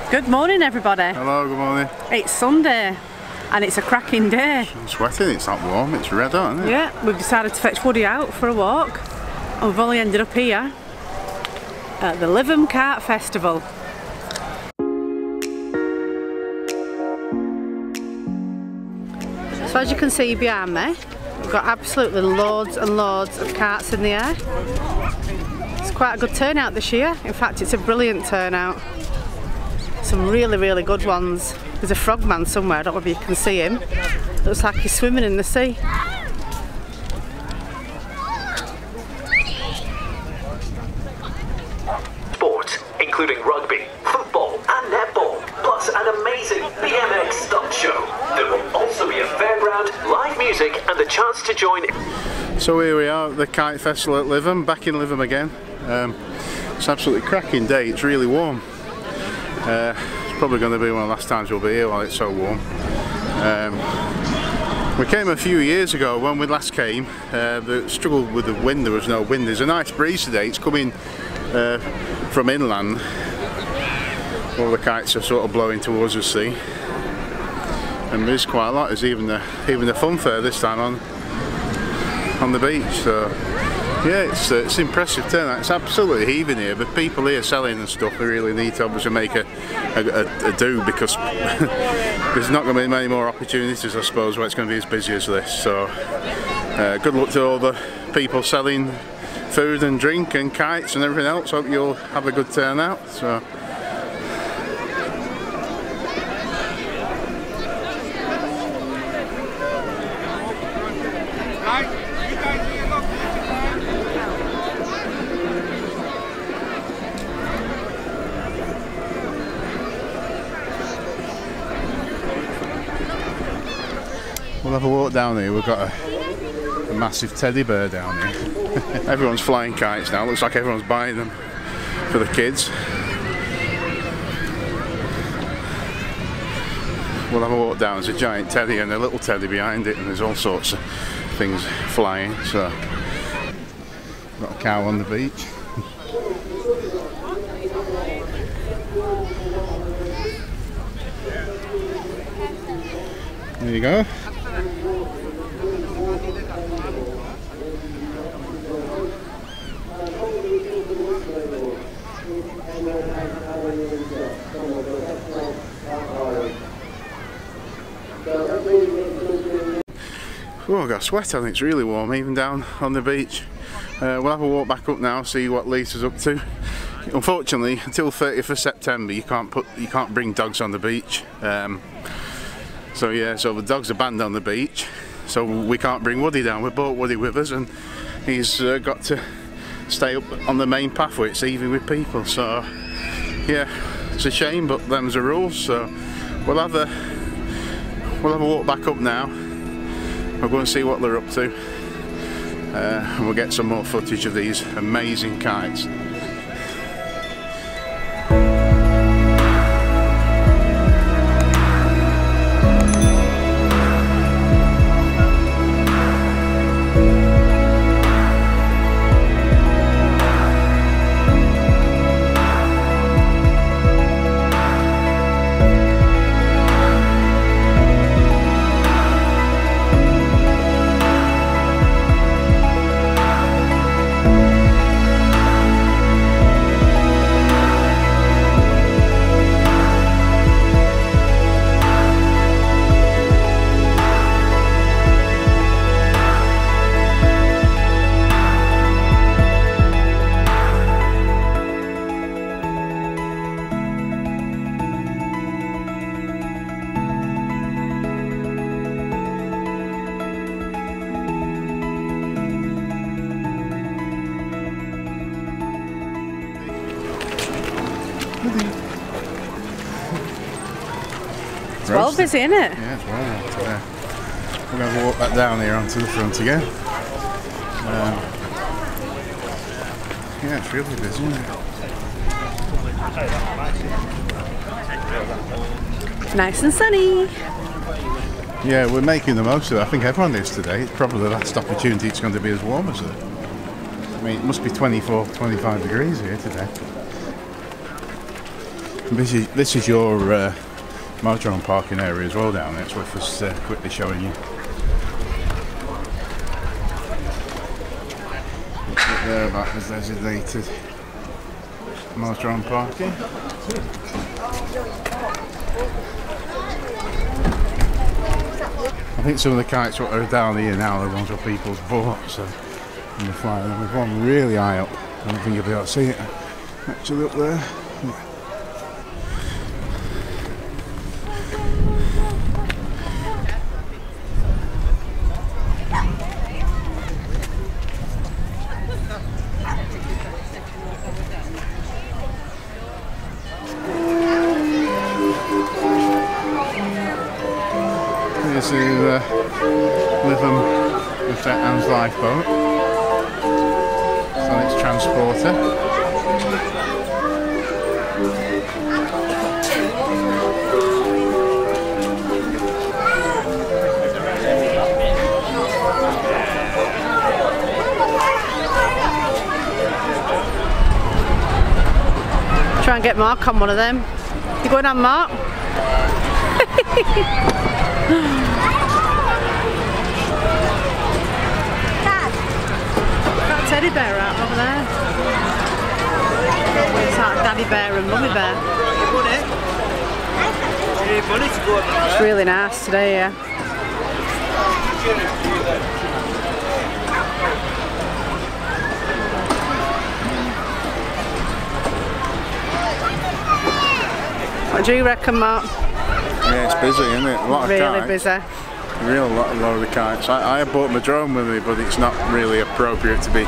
Good morning, everybody. Hello, good morning. It's Sunday and it's a cracking day. I'm sweating, it's not warm, it's red hot, isn't it? Yeah, we've decided to fetch Woody out for a walk and we've only ended up here at the Lytham Kite Festival. So as you can see behind me, we've got absolutely loads and loads of kites in the air. It's quite a good turnout this year. In fact, it's a brilliant turnout. Some really good ones. There's a frogman somewhere, I don't know if you can see him. Looks like he's swimming in the sea. Sports, including rugby, football and netball, plus an amazing BMX stunt show. There will also be a fairground, live music and the chance to join. So here we are at the Kite Festival at Lytham, back in Lytham again. It's an absolutely cracking day, it's really warm. It's probably going to be one of the last times we'll be here while it's so warm. We came a few years ago. When we last came, the struggle with the wind, there was no wind. There's a nice breeze today, it's coming from inland. All the kites are sort of blowing towards the sea. And there's quite a lot, there's even a fun fair this time on the beach. So yeah, it's impressive turnout. It's absolutely heaving here, but people here selling and stuff, we really need to obviously make a do, because there's not going to be many more opportunities, I suppose, where it's going to be as busy as this. So good luck to all the people selling food and drink and kites and everything else. Hope you'll have a good turnout. So we'll have a walk down here. We've got a massive teddy bear down here. Everyone's flying kites now. Looks like everyone's buying them for the kids. We'll have a walk down. There's a giant teddy and a little teddy behind it, and there's all sorts of things flying. So, got a cow on the beach. There you go. Oh, I've got a sweat on, it's really warm even down on the beach. We'll have a walk back up now, see what Lisa's up to. Unfortunately, until 30th of September you can't bring dogs on the beach. So yeah, so the dogs are banned on the beach, so we can't bring Woody down. We brought Woody with us and he's got to stay up on the main pathway. It's heavy with people, so yeah, it's a shame, but them's the rules. So we'll have a walk back up now. We'll go and see what they're up to, and we'll get some more footage of these amazing kites. It's well busy, isn't it? Yeah, it's well. We're going to walk back down here onto the front again. Yeah, it's really busy, isn't it? Nice and sunny. Yeah, we're making the most of it. I think everyone is today. It's probably the last opportunity it's going to be as warm as it. I mean, it must be 24, 25 degrees here today. This is your motorhome parking area as well down there. It's worth us quickly showing you. There, that is designated motorhome parking. I think some of the kites what are down here now are the ones what people's bought, so and they're flying. And there's one really high up. I don't think you'll be able to see it actually up there. This is Lytham St.Annes lifeboat. It's on its transporter. Try and get Mark on one of them. You going on, Mark? That teddy bear out over there. It's like daddy bear and mummy bear. It's really nice today, yeah. What do you reckon, Mark? Yeah, it's busy, isn't it? A lot of really kites. Busy. Real lot of the kites. I bought my drone with me, but it's not really appropriate to be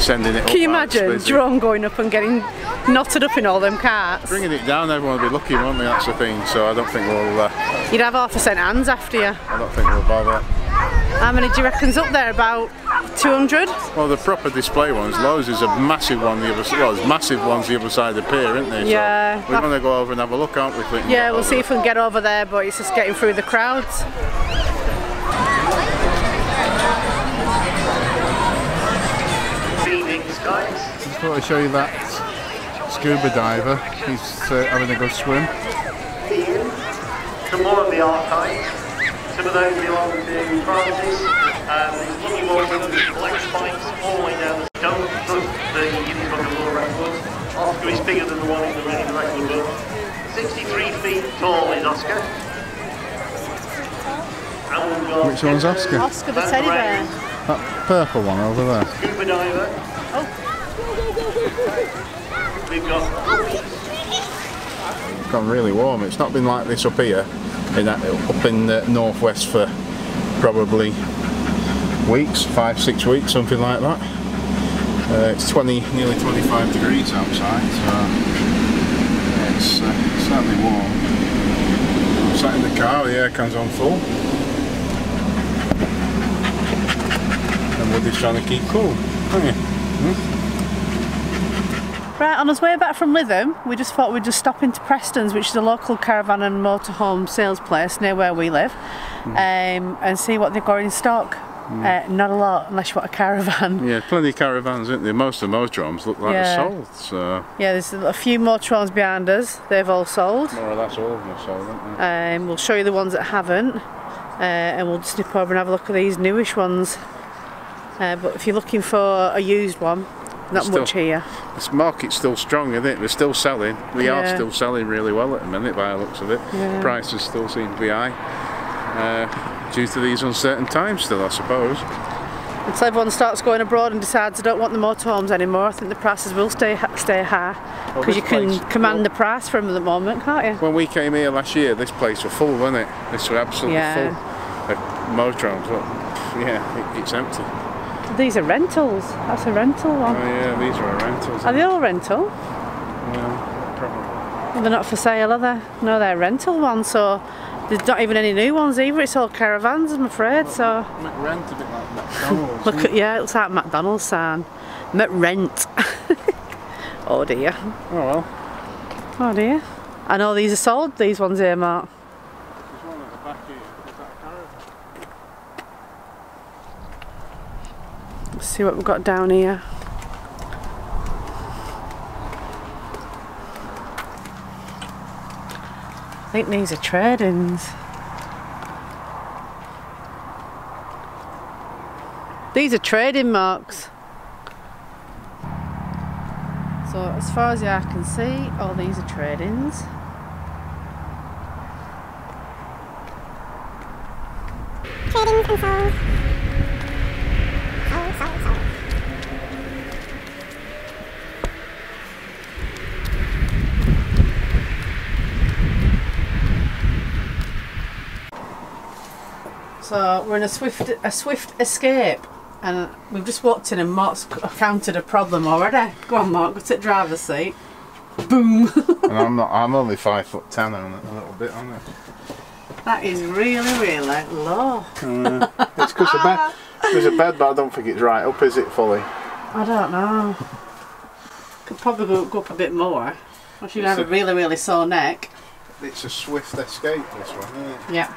sending it up. Can you imagine drone going up and getting knotted up in all them carts? Bringing it down, everyone will be lucky, won't they? That's the thing. So I don't think we'll. You'd have half a St.Annes after you. I don't think we'll bother. How many do you reckon's up there? About 200? Well, the proper display ones, Lowe's is a massive one. The other, well, there's massive ones the other side of the pier, isn't there? Yeah. So we're going to go over and have a look, aren't we? Yeah, we'll see if we can get over there, but it's just getting through the crowds. Just thought I'd show you that scuba diver. He's having a good swim. Some more of the archives. Some of those belong to Francis. There's looking more of those black spikes all the way down the stone. The Guinness Book of World Records. Oscar is bigger than the one in the Guinness Record book. 63 feet tall is Oscar. Which one's Oscar? Oscar the teddy bear. That purple one over there. Scuba diver. Oh. We've got. It's gone really warm. It's not been like this up here, up in the northwest for probably weeks, 5-6 weeks, something like that. It's nearly 25 degrees outside, so yeah, it's certainly warm. I'm sat in the car, the aircon's on full. Woody's trying to keep cool, aren't you? Right, on his way back from Lytham, we just thought we'd just stop into Prestons, which is a local caravan and motorhome sales place near where we live, and see what they've got in stock. Not a lot, unless you want a caravan. Yeah, plenty of caravans, isn't there? Most of the motorhomes look like they're sold. So. Yeah, there's a few motorhomes behind us. They've all sold. More or less all of them are sold, aren't they? We'll show you the ones that haven't, and we'll just nip over and have a look at these newish ones. But if you're looking for a used one, not much here. This market's still strong, isn't it? We're still selling. We are still selling really well at the minute by the looks of it. Yeah. Prices still seem to be high. Due to these uncertain times still, I suppose. Until everyone starts going abroad and decides I don't want the motorhomes anymore, I think the prices will stay high. Because you can command the price for them at the moment, can't you? When we came here last year, this place was full, wasn't it? This was absolutely full of motorhomes. Yeah, it's empty. These are rentals. That's a rental one. Oh yeah, these are rentals. Are they all rental? Yeah, probably. Well, they're not for sale, are they? No, they're rental ones, so there's not even any new ones either. It's all caravans, I'm afraid, so... McRent, a bit like McDonald's. Look at, yeah, it looks like McDonald's sign. McRent. Oh dear. Oh well. Oh dear. I know these are sold, these ones here, Mark. There's one at the back here. Is that a caravan? Let's see what we've got down here. I think these are trade-ins. These are trade-in marks. So as far as the eye can see, all these are trade-ins. Trade-ins and sold. Sold. So we're in a swift escape, and we've just walked in and Mark's encountered a problem already. Go on, Mark, go to the driver's seat. Boom. And I'm only 5'10" on it, a little bit on it. That is really low. It's because there's a bed, but I don't think it's right up, is it, fully? I don't know. Could probably go up a bit more. Or she'd have a really sore neck. It's a swift escape, this one, isn't it? Yeah.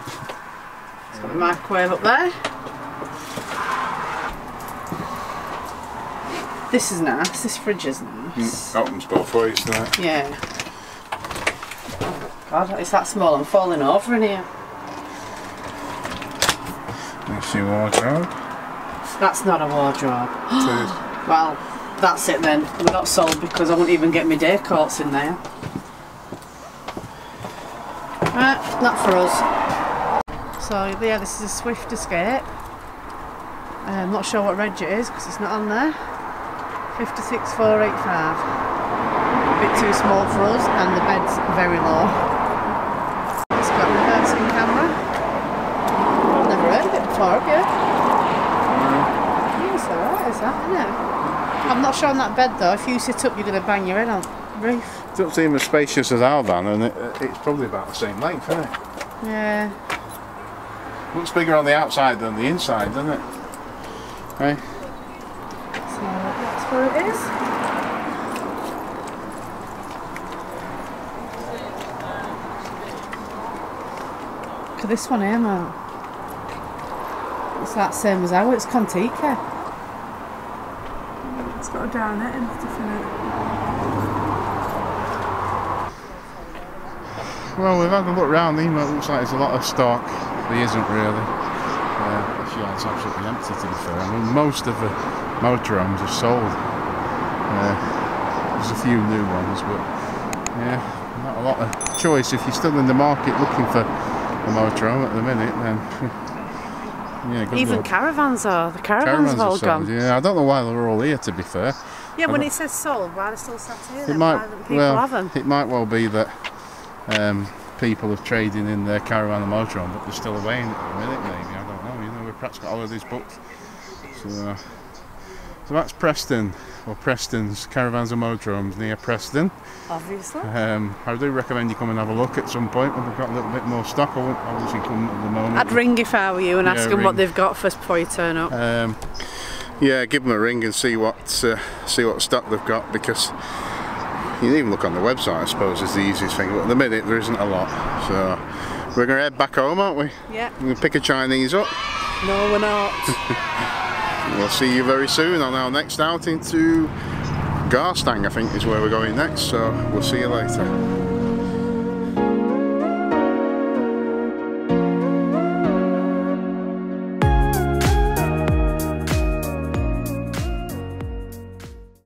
It's got the microwave up there. This is nice, this fridge is nice. Opens both ways, doesn't it? Yeah. Oh God, it's that small, I'm falling over in here. That's your wardrobe. That's not a wardrobe. It is. Well, that's it then. We're not sold because I won't even get my day coats in there. Right, not for us. So yeah, this is a swift escape. I'm not sure what reg it is because it's not on there. 56485. A bit too small for us, and the bed's very low. It's got a reversing camera. Never heard of it before, have you? It's alright, is that, isn't it? I'm not sure on that bed though. If you sit up, you're going to bang your head on the roof. It doesn't seem as spacious as our van, and it's probably about the same length, isn't it? Yeah. Looks bigger on the outside than the inside, doesn't it? Hey? So that's where it is. Look at this one here, Mark. It's that same as ours, it's Contica. It's got a down it and stuff in it. Well, we've had a look round here, it looks like there's a lot of stock. There isn't really. The yard's absolutely empty, to be fair. I mean, most of the motorhomes are sold. There's a few new ones, but yeah, not a lot of choice. If you're still in the market looking for a motorhome at the minute, then yeah, good even luck. Caravans are. The caravans have all gone. Yeah, I don't know why they're all here, to be fair. Yeah, when it says sold, why are they still sat here? It might, people have them? It might well be that people are trading in their caravan and motorhome, but they're still away at the minute, maybe. I don't know. You know, we've perhaps got holidays booked. So that's Preston, or Prestons, caravans and motorhomes near Preston. Obviously. I do recommend you come and have a look at some point when they've got a little bit more stock. I won't obviously come at the moment. I'd ring if I were you and ask them ring. what they've got first before you turn up. Yeah, give them a ring and see what stock they've got, because you can even look on the website, I suppose, is the easiest thing, but at the minute there isn't a lot. So we're going to head back home, aren't we? Yeah. We're going to pick a Chinese up. No, we're not. We'll see you very soon on our next outing to Garstang, I think is where we're going next, so we'll see you later.